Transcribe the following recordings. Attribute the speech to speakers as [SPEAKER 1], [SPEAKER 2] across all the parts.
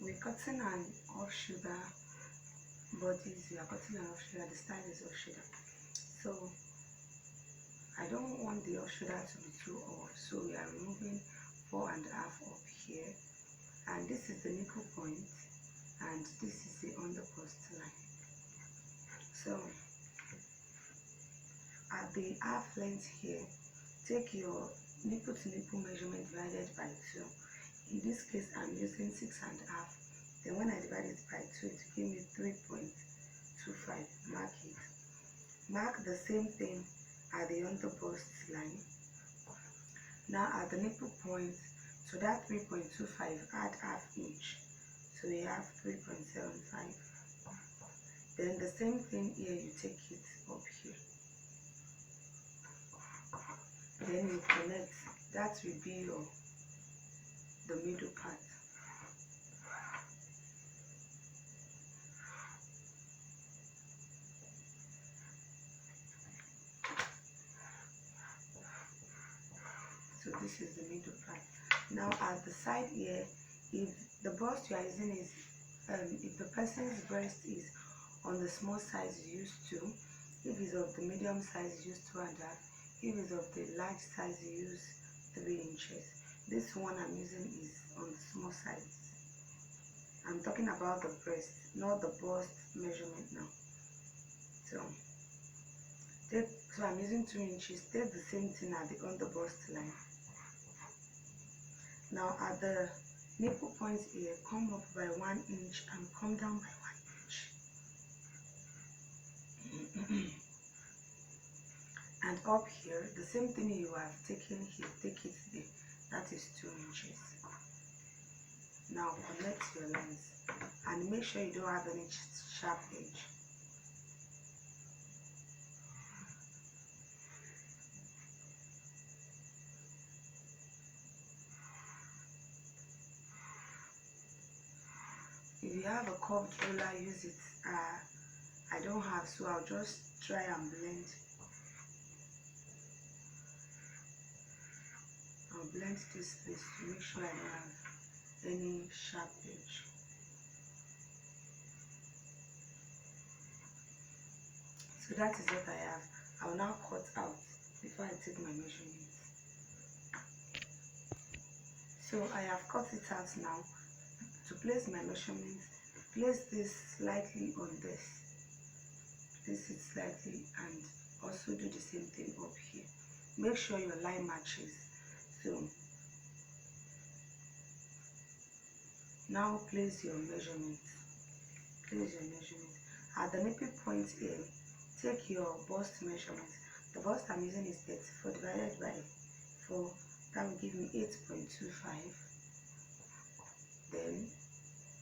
[SPEAKER 1] we're cutting an off shoulder bodies. We are cutting an off shoulder. The style is off shoulder. So I don't want the off shoulder to be too off, so we are removing 4.5 up here, and this is the nipple point, and this is the underbust line. So at the half length here, take your nipple to nipple measurement divided by 2. In this case, I'm using 6.5. Then when I divide it by 2, it will give me 3.25. Mark it. Mark the same thing at the underbust line. Now at the nipple point, to that 3.25, add half inch. So we have 3.75. Then the same thing here, you take it up here. Then you connect. That will be the middle part. So this is the middle part. Now at the side here, if the bust you are using is if the person's breast is on the small size, use 2. If it's of the medium size, use 2.5. If it's of the large size, use 3 inches. This one I'm using is on the small size. I'm talking about the breast, not the bust measurement now. So I'm using 2 inches. Take the same thing at the underbust line. Now at the nipple point here, come up by 1 inch and come down by 1 inch. And up here, the same thing you have taken here, take it there. That is 2 inches. Now connect your lines and make sure you don't have any sharp edge. If you have a curved ruler, use it. I don't have, so I'll just try and blend. I'll blend this place to make sure I don't have any sharp edge. So that is what I have. I'll now cut out before I take my measurements. So I have cut it out now. To place my measurements, place this slightly on this. Place it slightly and also do the same thing up here. Make sure your line matches. So now place your measurements. Place your measurements. At the nipple point here, take your bust measurement. The bust I'm using is 34 divided by 4. That will give me 8.25. Then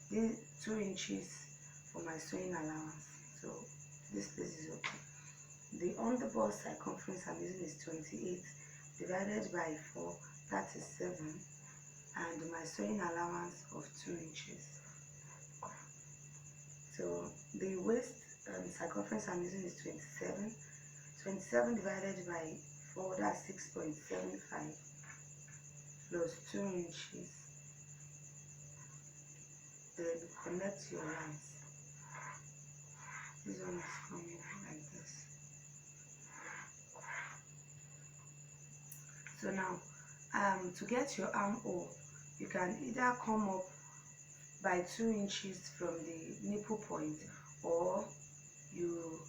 [SPEAKER 1] the 2 inches for my sewing allowance. So this place is okay. The underbust circumference I'm using is 28 divided by 4. That is 7. And my sewing allowance of 2 inches. So the waist circumference I'm using is 27. 27 divided by 4, that's 6.75 plus 2 inches. Then connect your lines. This one is coming like this. So now to get your armhole, you can either come up by 2 inches from the nipple point, or you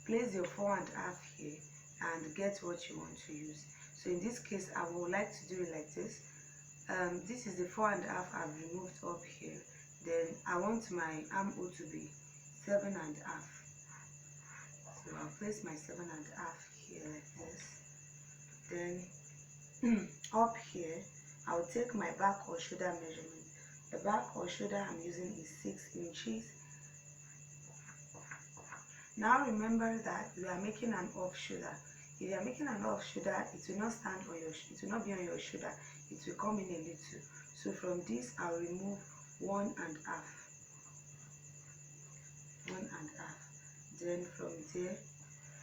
[SPEAKER 1] place your 4.5 here and get what you want to use. So in this case, I would like to do it like this. This is the 4.5 I've removed up here. Then I want my armhole to be 7.5. So I'll place my 7.5 here like this. Then up here, I'll take my back or shoulder measurement. The back or shoulder I'm using is 6 inches. Now remember that we are making an off shoulder. If you are making an off shoulder, it will not stand on your, it will not be on your shoulder. It will come in a little. So from this, I'll remove 1.5. 1.5. Then from there,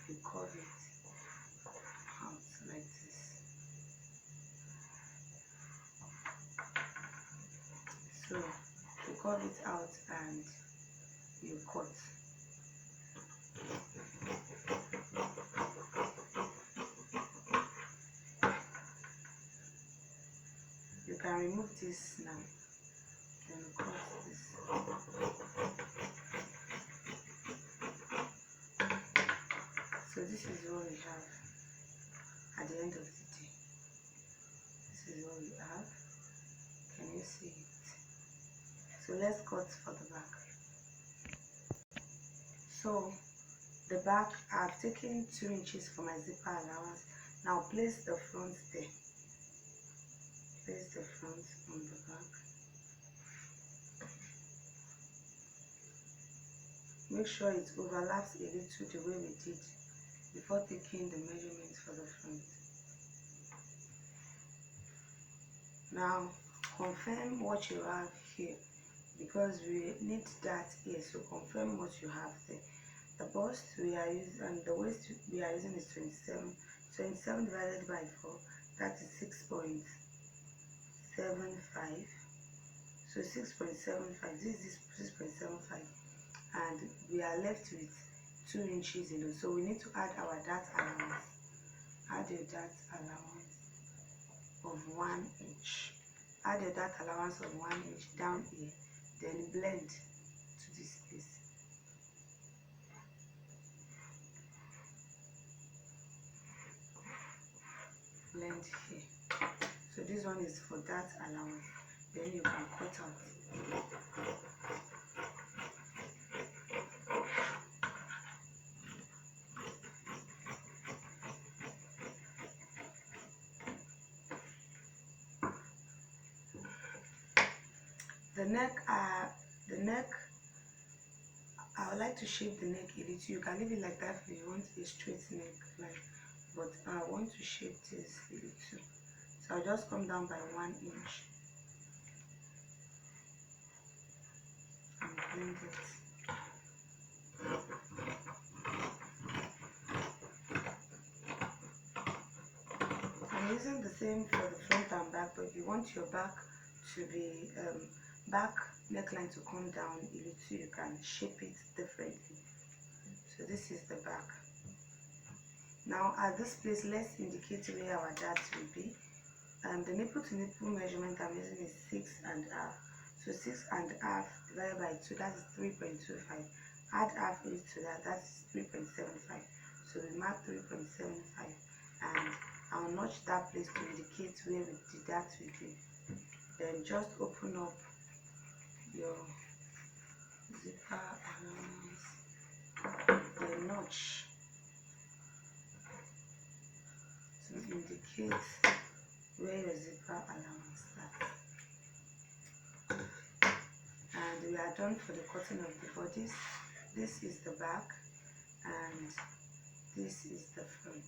[SPEAKER 1] you curve it out like this. So you curve it out and you cut. You can remove this now, then cut this. So this is what we have at the end of the day. This is what we have. Can you see it? So let's cut for the back. So the back, I've taken 2 inches for my zipper allowance. Now place the front there. Place the front on the back. Make sure it overlaps a little the way we did before taking the measurements for the front. Now confirm what you have here, because we need that here, so confirm what you have there. The bust we are using and the waist we are using is 27. 27 divided by 4, that is 6.75. So 6.75, this is 6.75, and we are left with 2 inches alone. So we need to add our dart allowance. Add your dart allowance of 1 inch. Add your dart allowance of 1 inch down here, then blend to this place. Blend here. So this one is for dart allowance. Then you can cut out. The neck, I would like to shape the neck a little. You can leave it like that if you want a straight neck, but I want to shape this a little. So I'll just come down by 1 inch and blend it. I'm using the same for the front and back, but if you want your back to be back neckline to come down a little, you can shape it differently. So this is the back. Now at this place, let's indicate where our dart will be. The nipple to nipple measurement I'm using is 6.5. So 6.5 divided by 2, that is 3.25. Add half inch to that, that is 3.75. So we mark 3.75, and I'll notch that place to indicate where the dart will be. Then just open up your zipper allowance, the notch, to indicate where your zipper allowance starts. And we are done for the cutting of the bodice. This is the back and this is the front.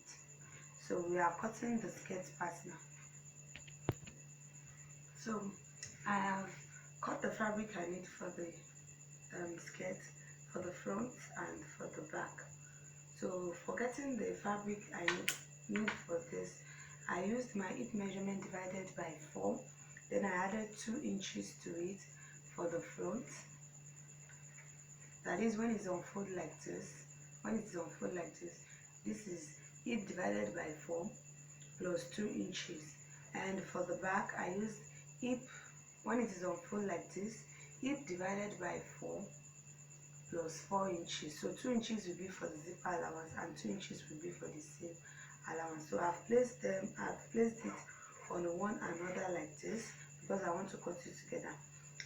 [SPEAKER 1] So we are cutting the skirt part now. So I have cut the fabric I need for the skirt, for the front and for the back. So for getting the fabric I need for this, I used my hip measurement divided by 4. Then I added 2 inches to it for the front. That is when it's unfolded like this. When it's unfolded like this, this is hip divided by 4 plus 2 inches. And for the back, I used hip, when it is unfolded like this, hip divided by 4 plus 4 inches. So 2 inches will be for the zipper allowance and 2 inches will be for the seam allowance. So I've placed it on one another like this because I want to cut it together.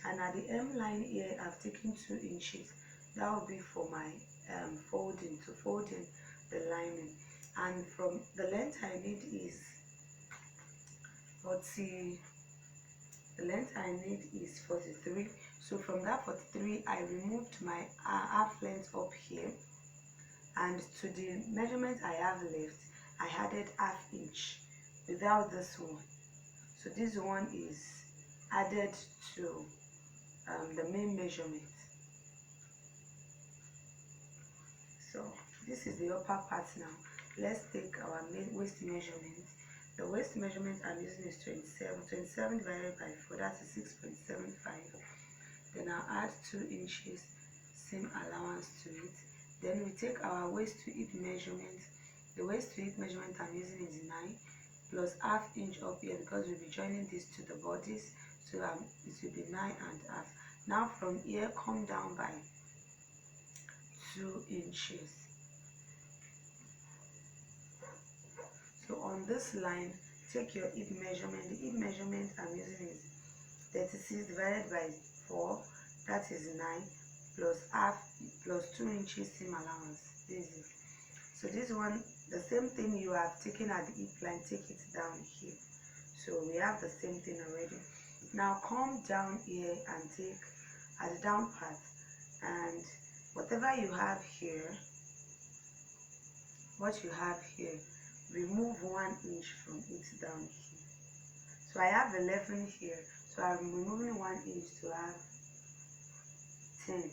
[SPEAKER 1] And at the hem line here, I've taken 2 inches. That will be for my folding, to fold in the lining. And from the length I need is 40. The length I need is 43. So from that 43, I removed my half length up here, and to the measurement I have left, I added half inch without this one. So this one is added to the main measurement. So this is the upper part now. Let's take our waist measurement. The waist measurement I'm using is 27. 27 divided by 4, that is 6.75. then I'll add 2 inches seam allowance to it. Then we take our waist to hip measurement. The waist to hip measurement I'm using is 9 plus half inch up here because we'll be joining this to the bodice, so it will be 9 and half. Now from here come down by 2 inches. So on this line, take your hip measurement. The hip measurement I'm using is 36 divided by 4, that is 9 plus half plus 2 inches seam allowance. This is it. So this one, the same thing you have taken at the hip line, take it down here. So we have the same thing already. Now come down here and take at the down part, and whatever you have here, remove 1 inch from it down here. So I have 11 here, so I'm removing 1 inch to have 10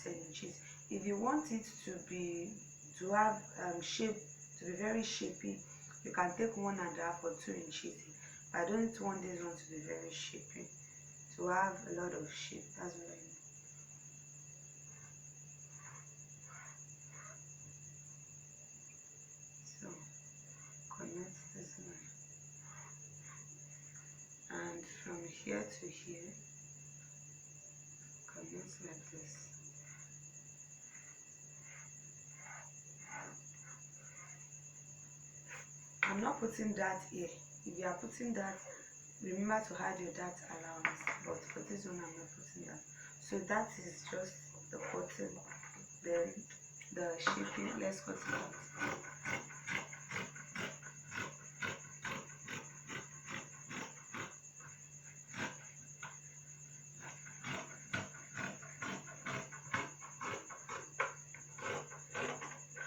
[SPEAKER 1] inches. If you want it to have shape, to be very shapy, you can take 1.5 or 2 inches. But I don't want this one to be very shapy, to have a lot of shape. That's what I mean. So connect this line, and from here to here connect like this. I'm not putting that here. If you are putting that, remember to add your dart allowance, but for this one I'm not putting that. So that is just the cutting. Then the shaping, let's cut it out.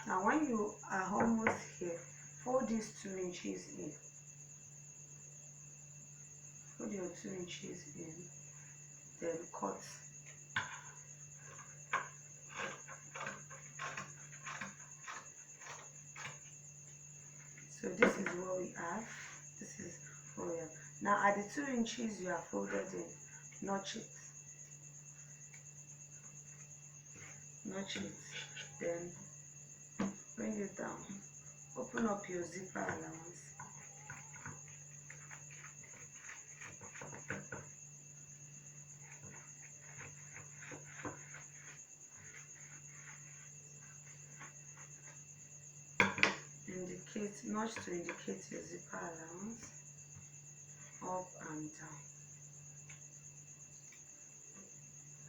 [SPEAKER 1] Now when you are almost here, fold these 2 inches in. Fold your 2 inches in, then cut. So this is what we have. This is what we have. Now at the 2 inches you have folded in, notch it. Notch it. Then bring it down. Open up your zipper allowance. Notch to indicate your zipper allowance, up and down,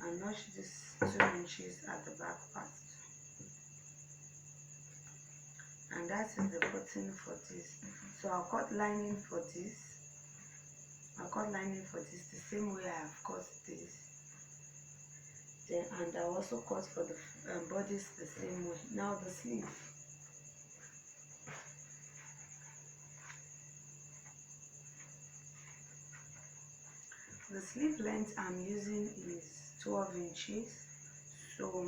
[SPEAKER 1] and notch this 2 inches at the back part, and that is the cutting for this. So I'll cut lining for this. The same way I have cut this. Then and I also cut for the bodice the same way. Now the sleeve. The sleeve length I'm using is 12 inches. So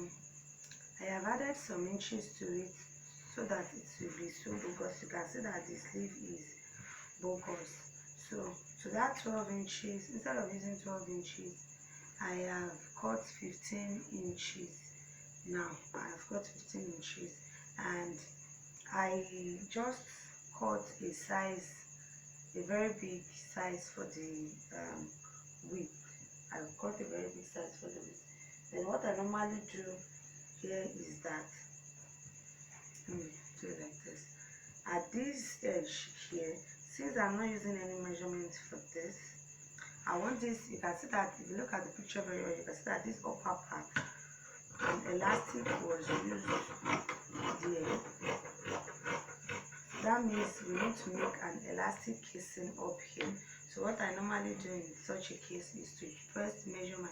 [SPEAKER 1] I have added some inches to it so that it will be so, because you can see that the sleeve is bogus. So to that 12 inches, instead of using 12 inches, I have cut 15 inches. Now I have cut 15 inches, and I just cut a very big size for the width. I've cut a very big size for the width. Then what I normally do here is that, let me do it like this. At this edge here, since I'm not using any measurement for this, I want this, you can see that if you look at the picture very well, you can see that this upper part, an elastic was used there. That means we need to make an elastic casing up here. So what I normally do in such a case is to first measure my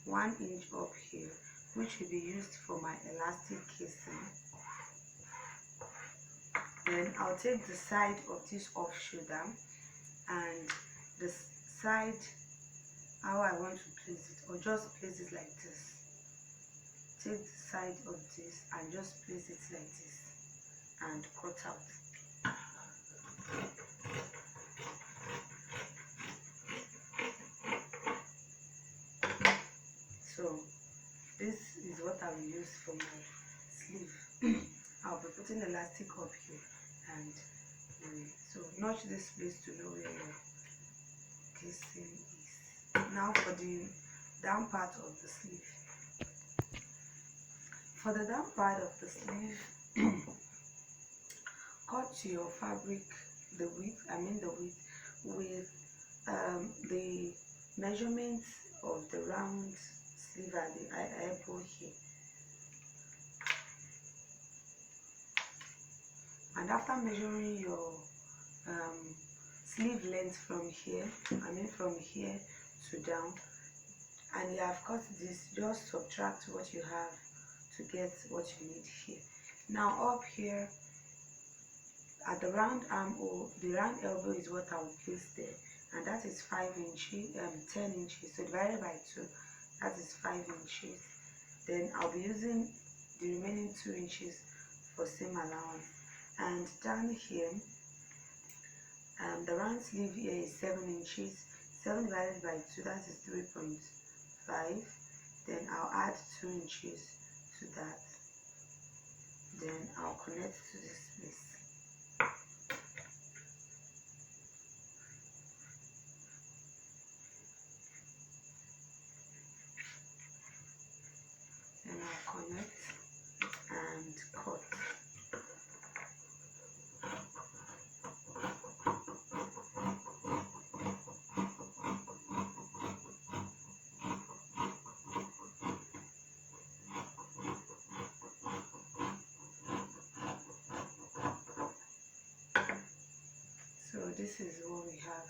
[SPEAKER 1] 1 inch up here, which will be used for my elastic casing. Then I'll take the side of this off shoulder and the side how I want to place it, or just place it like this. Take the side of this and just place it like this and cut out. I will use for my sleeve. I'll be putting elastic up here and so notch this place to know where your casing is. Now for the down part of the sleeve. For the down part of the sleeve, cut your fabric, the width with the measurements of the round sleeve at the elbow here. And after measuring your sleeve length from here, from here to down, and you have cut this, just subtract what you have to get what you need here. Now up here at the round armhole, the round elbow is what I will place there, and that is 5 inches, 10 inches, so divided by 2, that is 5 inches. Then I'll be using the remaining 2 inches for seam allowance. And down here, the round sleeve here is 7 inches. 7 divided by 2, that is 3.5. Then I'll add 2 inches to that. Then I'll connect to this place. Then I'll connect and cut. So this is what we have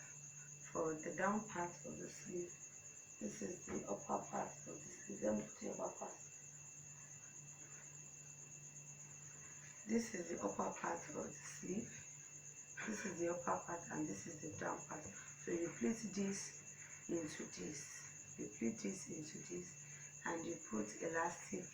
[SPEAKER 1] for the down part of the sleeve. This is the upper part of the sleeve. Let me put the upper part. This is the upper part of the sleeve. This is the upper part and this is the down part. So you pleat this into this. You pleat this into this and you put elastic